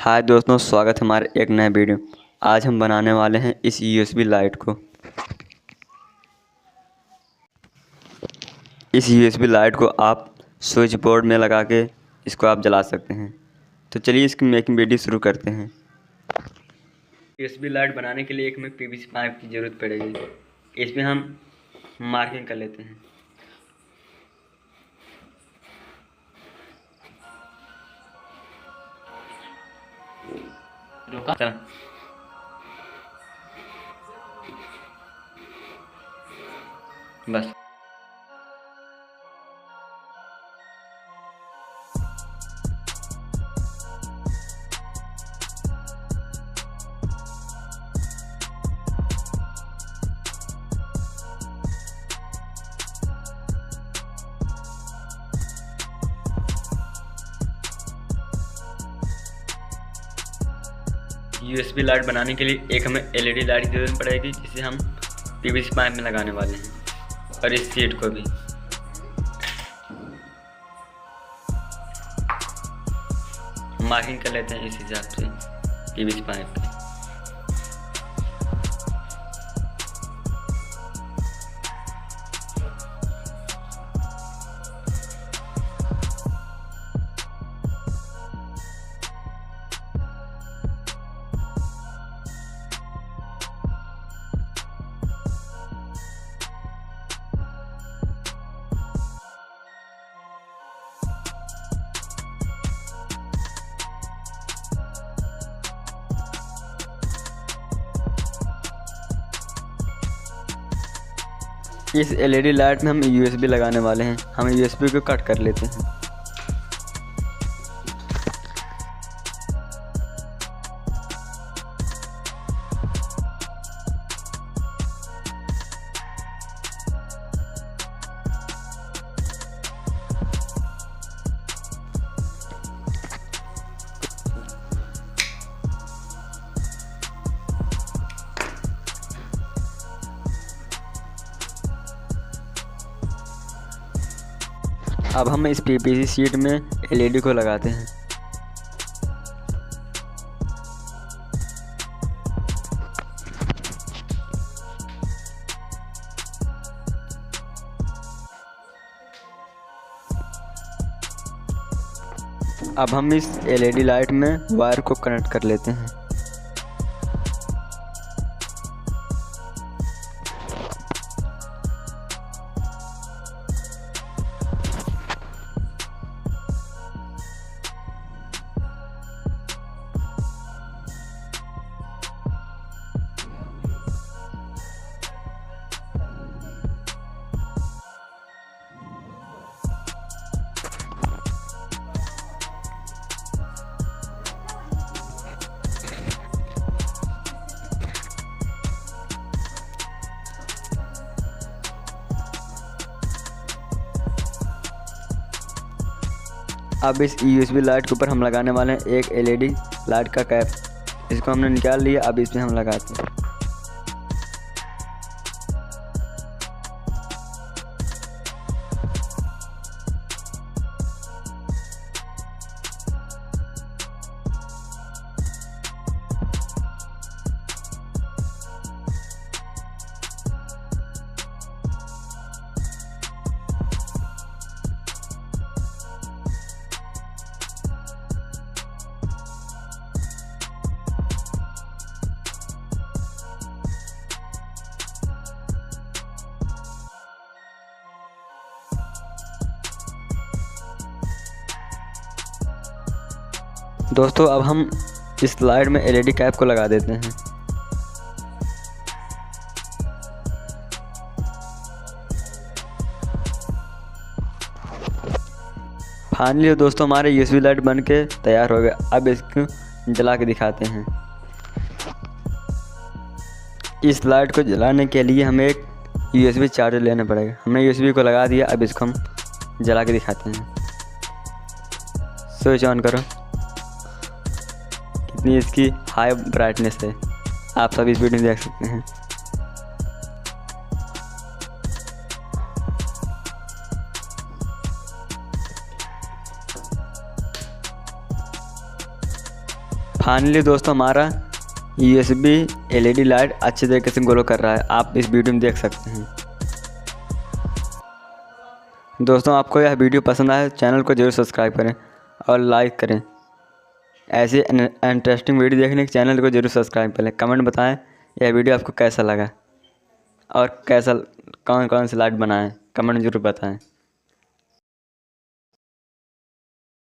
हाय दोस्तों, स्वागत है हमारे एक नए वीडियो। आज हम बनाने वाले हैं इस यूएसबी लाइट को। इस यूएसबी लाइट को आप स्विच बोर्ड में लगा के इसको आप जला सकते हैं। तो चलिए इसकी मेकिंग वीडियो शुरू करते हैं। यूएसबी लाइट बनाने के लिए एक हमें पीवीसी पाइप की ज़रूरत पड़ेगी। इसमें हम मार्किंग कर लेते हैं। चल बस। यूएसबी लाइट बनाने के लिए एक हमें एलईडी लाइट की जरूरत पड़ेगी, जिसे हम पीवीसी पाइप में लगाने वाले हैं, और इस सीट को भी। मार्किंग कर लेते हैं इस हिसाब से पीवीसी पाइप की। इस एलईडी लाइट में हम यूएसबी लगाने वाले हैं। हम यूएसबी को कट कर लेते हैं। अब हम इस पीवीसी शीट में एलईडी को लगाते हैं। अब हम इस एलईडी लाइट में वायर को कनेक्ट कर लेते हैं। अब इस यूएसबी लाइट के ऊपर हम लगाने वाले हैं एक एलईडी लाइट का कैप। इसको हमने निकाल लिया। अब इसमें हम लगाते हैं। दोस्तों, अब हम इस लाइट में एलईडी कैप को लगा देते हैं। फाइनली दोस्तों, हमारे यूएसबी लाइट बन के तैयार हो गया। अब इसको जला के दिखाते हैं। इस लाइट को जलाने के लिए हमें एक यूएसबी चार्जर लेना पड़ेगा। हमने यूएसबी को लगा दिया। अब इसको हम जला के दिखाते हैं। स्विच ऑन करो। कितनी इसकी हाई ब्राइटनेस है, आप सब इस वीडियो में देख सकते हैं। फाइनली दोस्तों हमारा USB LED लाइट अच्छे तरीके से ग्लो कर रहा है, आप इस वीडियो में देख सकते हैं। दोस्तों आपको यह वीडियो पसंद आए चैनल को जरूर सब्सक्राइब करें और लाइक करें। ऐसे इंटरेस्टिंग वीडियो देखने के चैनल को जरूर सब्सक्राइब करें। कमेंट बताएं यह वीडियो आपको कैसा लगा और कौन कौन सी लाइट बनाएं, कमेंट जरूर बताएं।